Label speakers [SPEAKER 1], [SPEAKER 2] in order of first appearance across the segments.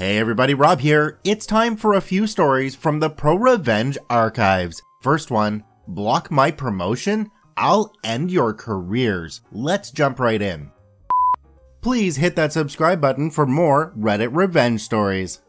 [SPEAKER 1] Hey everybody, Rob here. It's time for a few stories from the ProRevenge archives. First one, block my promotion? I'll end your careers. Let's jump right in. Please hit that subscribe button for more Reddit revenge stories.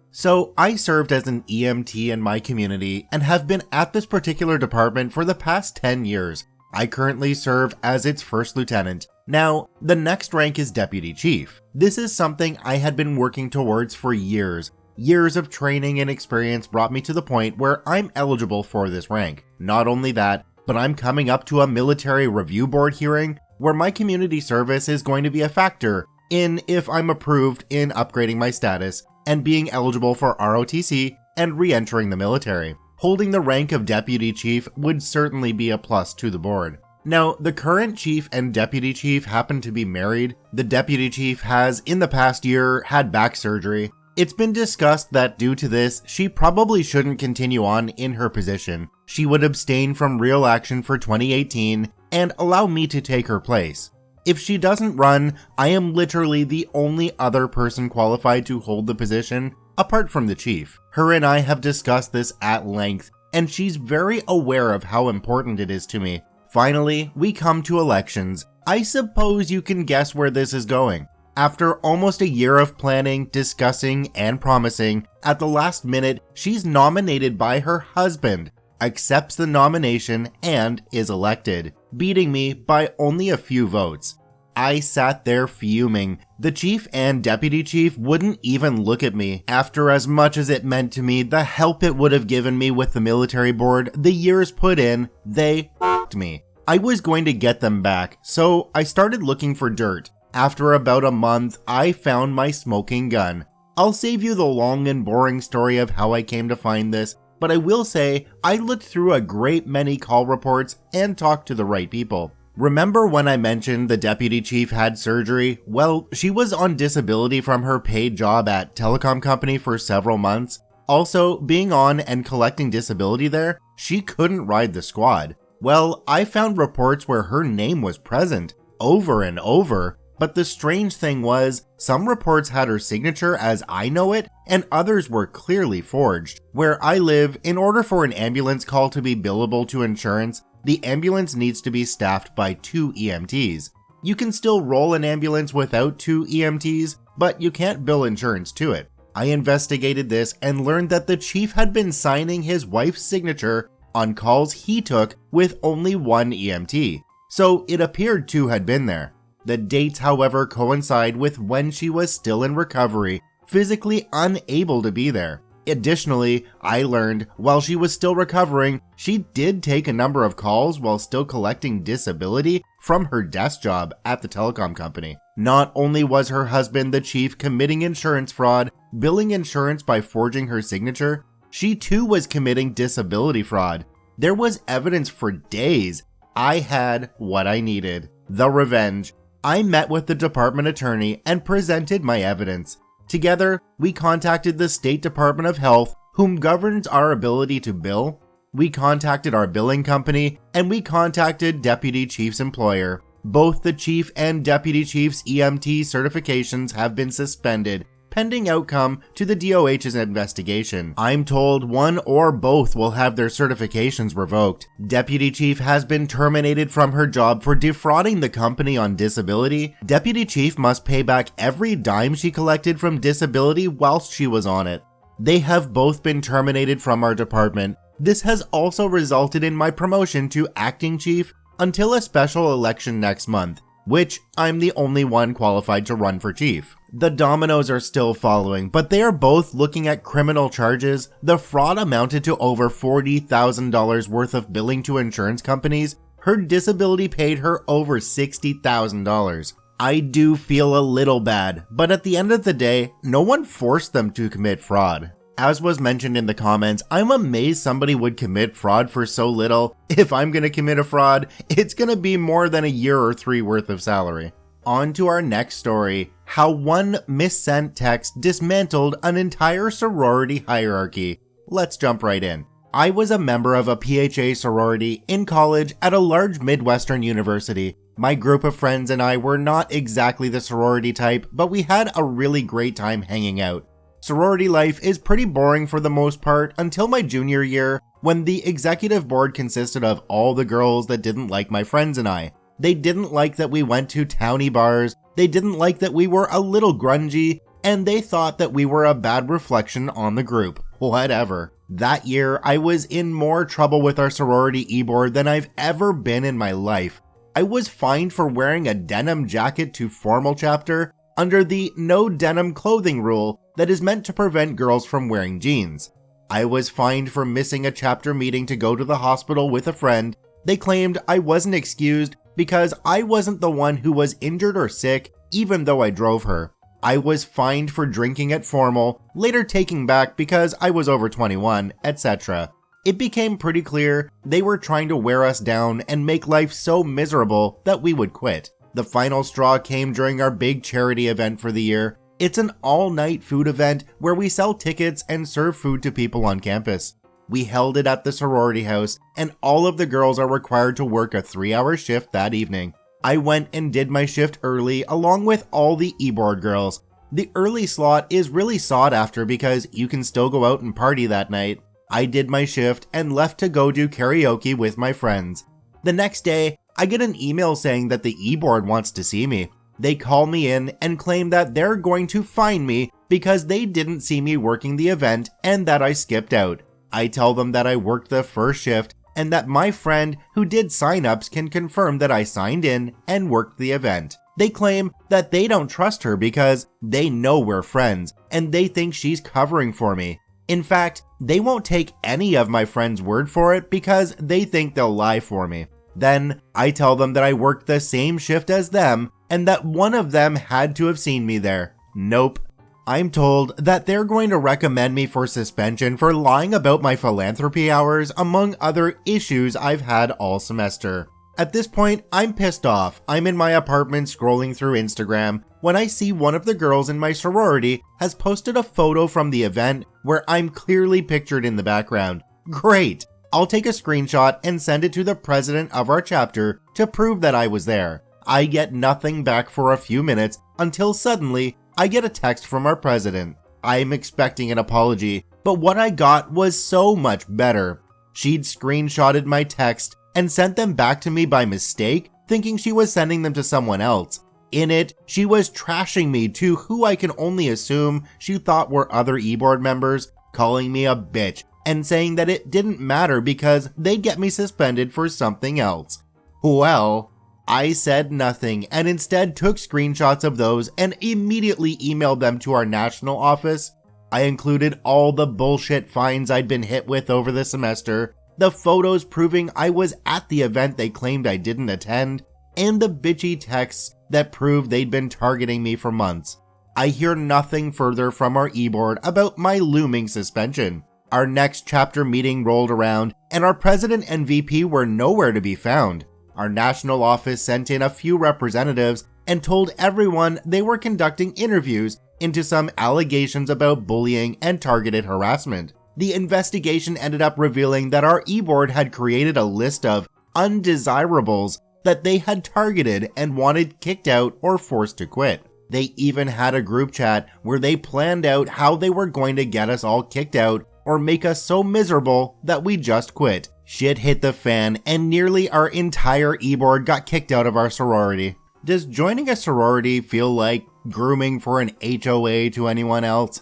[SPEAKER 1] So, I served as an EMT in my community and have been at this particular department for the past 10 years. I currently serve as its first lieutenant. Now, the next rank is deputy chief. This is something I had been working towards for years. Years of training and experience brought me to the point where I'm eligible for this rank. Not only that, but I'm coming up to a military review board hearing where my community service is going to be a factor in if I'm approved in upgrading my status and being eligible for ROTC and re-entering the military. Holding the rank of deputy chief would certainly be a plus to the board. Now, the current chief and deputy chief happen to be married. The deputy chief has, in the past year, had back surgery. It's been discussed that due to this, she probably shouldn't continue on in her position. She would abstain from real action for 2018 and allow me to take her place. If she doesn't run, I am literally the only other person qualified to hold the position, apart from the chief. Her and I have discussed this at length, and she's very aware of how important it is to me. Finally, we come to elections. I suppose you can guess where this is going. After almost a year of planning, discussing, and promising, at the last minute, she's nominated by her husband, accepts the nomination, and is elected, beating me by only a few votes. I sat there fuming. The chief and deputy chief wouldn't even look at me. After as much as it meant to me, the help it would have given me with the military board, the years put in, they f***ed me. I was going to get them back, so I started looking for dirt. After about a month, I found my smoking gun. I'll save you the long and boring story of how I came to find this, but I will say I looked through a great many call reports and talked to the right people. Remember when I mentioned the deputy chief had surgery? Well, she was on disability from her paid job at telecom company for several months. Also, being on and collecting disability there, she couldn't ride the squad. Well, I found reports where her name was present, over and over, but the strange thing was, some reports had her signature as I know it, and others were clearly forged. Where I live, in order for an ambulance call to be billable to insurance, the ambulance needs to be staffed by 2 EMTs. You can still roll an ambulance without 2 EMTs, but you can't bill insurance to it. I investigated this and learned that the chief had been signing his wife's signature on calls he took with only 1 EMT, so it appeared 2 had been there. The dates, however, coincide with when she was still in recovery, physically unable to be there. Additionally, I learned while she was still recovering, she did take a number of calls while still collecting disability from her desk job at the telecom company. Not only was her husband the chief committing insurance fraud, billing insurance by forging her signature, she too was committing disability fraud. There was evidence for days. I had what I needed. The revenge. I met with the department attorney and presented my evidence. Together, we contacted the State Department of Health, whom governs our ability to bill. We contacted our billing company, and we contacted Deputy Chief's employer. Both the Chief and Deputy Chief's EMT certifications have been suspended, pending outcome to the DOH's investigation. I'm told one or both will have their certifications revoked. Deputy Chief has been terminated from her job for defrauding the company on disability. Deputy Chief must pay back every dime she collected from disability whilst she was on it. They have both been terminated from our department. This has also resulted in my promotion to acting chief until a special election next month, which I'm the only one qualified to run for chief. The dominoes are still following, but they are both looking at criminal charges. The fraud amounted to over $40,000 worth of billing to insurance companies. Her disability paid her over $60,000. I do feel a little bad, but at the end of the day, no one forced them to commit fraud. As was mentioned in the comments, I'm amazed somebody would commit fraud for so little. If I'm gonna commit a fraud, it's gonna be more than a year or 3 worth of salary. On to our next story, how one missent text dismantled an entire sorority hierarchy. Let's jump right in. I was a member of a PHA sorority in college at a large Midwestern university. My group of friends and I were not exactly the sorority type, but we had a really great time hanging out. Sorority life is pretty boring for the most part until my junior year, when the executive board consisted of all the girls that didn't like my friends and I. They didn't like that we went to towny bars, they didn't like that we were a little grungy, and they thought that we were a bad reflection on the group. Whatever. That year, I was in more trouble with our sorority e-board than I've ever been in my life. I was fined for wearing a denim jacket to formal chapter under the no denim clothing rule that is meant to prevent girls from wearing jeans. I was fined for missing a chapter meeting to go to the hospital with a friend. They claimed I wasn't excused because I wasn't the one who was injured or sick, even though I drove her. I was fined for drinking at formal, later taking back because I was over 21, etc. It became pretty clear they were trying to wear us down and make life so miserable that we would quit. The final straw came during our big charity event for the year. It's an all-night food event where we sell tickets and serve food to people on campus. We held it at the sorority house, and all of the girls are required to work a 3-hour shift that evening. I went and did my shift early along with all the e-board girls. The early slot is really sought after because you can still go out and party that night. I did my shift and left to go do karaoke with my friends. The next day, I get an email saying that the e-board wants to see me. They call me in and claim that they're going to fine me because they didn't see me working the event and that I skipped out. I tell them that I worked the first shift and that my friend who did sign-ups can confirm that I signed in and worked the event. They claim that they don't trust her because they know we're friends and they think she's covering for me. In fact, they won't take any of my friends' word for it because they think they'll lie for me. Then I tell them that I worked the same shift as them and that one of them had to have seen me there. Nope. I'm told that they're going to recommend me for suspension for lying about my philanthropy hours, among other issues I've had all semester. At this point, I'm pissed off. I'm in my apartment scrolling through Instagram when I see one of the girls in my sorority has posted a photo from the event where I'm clearly pictured in the background. Great! I'll take a screenshot and send it to the president of our chapter to prove that I was there. I get nothing back for a few minutes until suddenly I get a text from our president. I'm expecting an apology, but what I got was so much better. She'd screenshotted my text and sent them back to me by mistake, thinking she was sending them to someone else. In it, she was trashing me to who I can only assume she thought were other e-board members, calling me a bitch and saying that it didn't matter because they'd get me suspended for something else. Well, I said nothing and instead took screenshots of those and immediately emailed them to our national office. I included all the bullshit fines I'd been hit with over the semester, the photos proving I was at the event they claimed I didn't attend, and the bitchy texts that proved they'd been targeting me for months. I hear nothing further from our e-board about my looming suspension. Our next chapter meeting rolled around, and our president and VP were nowhere to be found. Our national office sent in a few representatives and told everyone they were conducting interviews into some allegations about bullying and targeted harassment. The investigation ended up revealing that our e-board had created a list of undesirables that they had targeted and wanted kicked out or forced to quit. They even had a group chat where they planned out how they were going to get us all kicked out or make us so miserable that we just quit. Shit hit the fan and nearly our entire e-board got kicked out of our sorority. Does joining a sorority feel like grooming for an HOA to anyone else?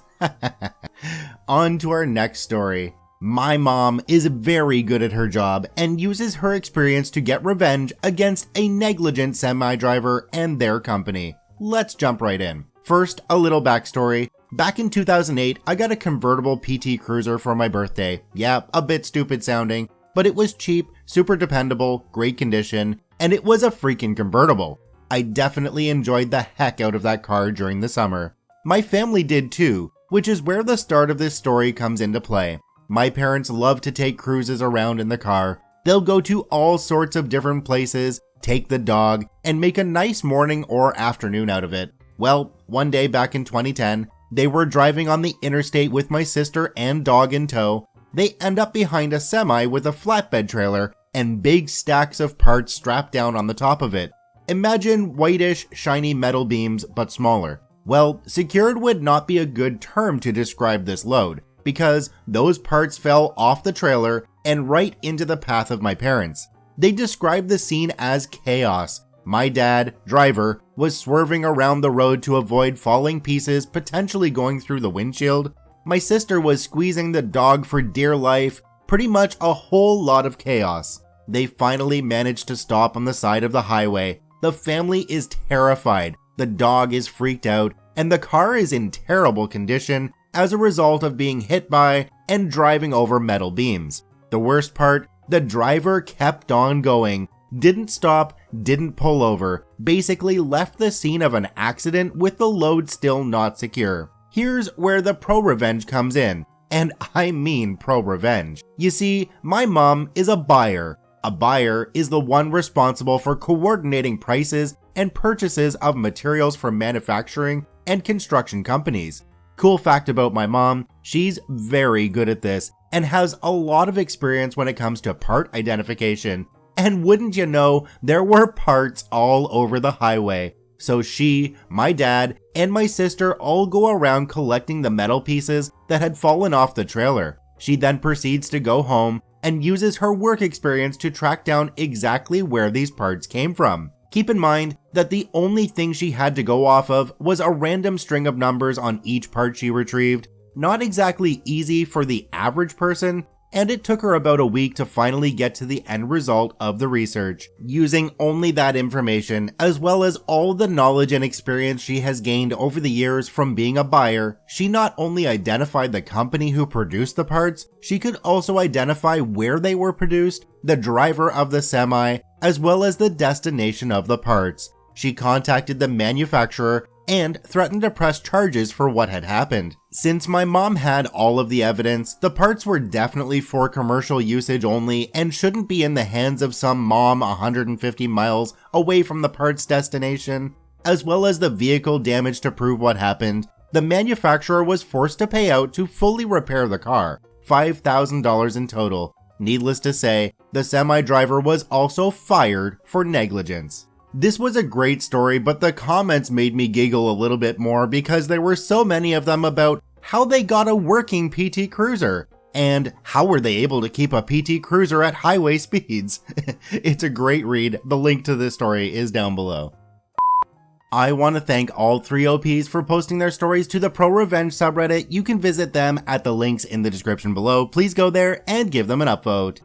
[SPEAKER 1] On to our next story. My mom is very good at her job and uses her experience to get revenge against a negligent semi-driver and their company. Let's jump right in. First, a little backstory. Back in 2008, I got a convertible PT Cruiser for my birthday. Yeah, a bit stupid sounding, but it was cheap, super dependable, great condition, and it was a freaking convertible. I definitely enjoyed the heck out of that car during the summer. My family did too, which is where the start of this story comes into play. My parents love to take cruises around in the car. They'll go to all sorts of different places, take the dog, and make a nice morning or afternoon out of it. Well, one day back in 2010, they were driving on the interstate with my sister and dog in tow. They end up behind a semi with a flatbed trailer and big stacks of parts strapped down on the top of it. Imagine whitish, shiny metal beams, but smaller. Well, secured would not be a good term to describe this load, because those parts fell off the trailer and right into the path of my parents. They described the scene as chaos. My dad, driver, was swerving around the road to avoid falling pieces potentially going through the windshield. My sister was squeezing the dog for dear life. Pretty much a whole lot of chaos. They finally managed to stop on the side of the highway. The family is terrified, the dog is freaked out, and the car is in terrible condition as a result of being hit by and driving over metal beams. The worst part, the driver kept on going, didn't stop, didn't pull over, basically left the scene of an accident with the load still not secure. Here's where the ProRevenge comes in, and I mean ProRevenge. You see, my mom is a buyer. A buyer is the one responsible for coordinating prices and purchases of materials for manufacturing and construction companies. Cool fact about my mom, she's very good at this and has a lot of experience when it comes to part identification. And wouldn't you know, there were parts all over the highway. So she, my dad, and my sister all go around collecting the metal pieces that had fallen off the trailer. She then proceeds to go home and uses her work experience to track down exactly where these parts came from. Keep in mind that the only thing she had to go off of was a random string of numbers on each part she retrieved. Not exactly easy for the average person, and it took her about a week to finally get to the end result of the research. Using only that information, as well as all the knowledge and experience she has gained over the years from being a buyer, she not only identified the company who produced the parts, she could also identify where they were produced, the driver of the semi, as well as the destination of the parts. She contacted the manufacturer and threatened to press charges for what had happened. Since my mom had all of the evidence, the parts were definitely for commercial usage only and shouldn't be in the hands of some mom 150 miles away from the parts destination. As well as the vehicle damage to prove what happened, the manufacturer was forced to pay out to fully repair the car, $5,000 in total. Needless to say, the semi-driver was also fired for negligence. This was a great story, but the comments made me giggle a little bit more because there were so many of them about how they got a working PT Cruiser and how were they able to keep a PT Cruiser at highway speeds. It's a great read. The link to this story is down below. I want to thank all three OPs for posting their stories to the ProRevenge subreddit. You can visit them at the links in the description below. Please go there and give them an upvote.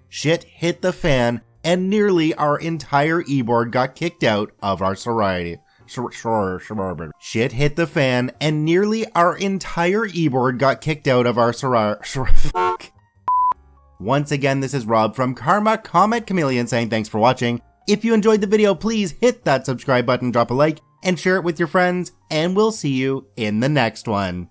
[SPEAKER 1] Shit hit the fan and nearly our entire e-board got kicked out of our sorority. Shit hit the fan and nearly our entire e-board got kicked out of our sorority. Once again, this is Rob from Karma Comet Chameleon saying thanks for watching. If you enjoyed the video, please hit that subscribe button, drop a like, and share it with your friends, and we'll see you in the next one.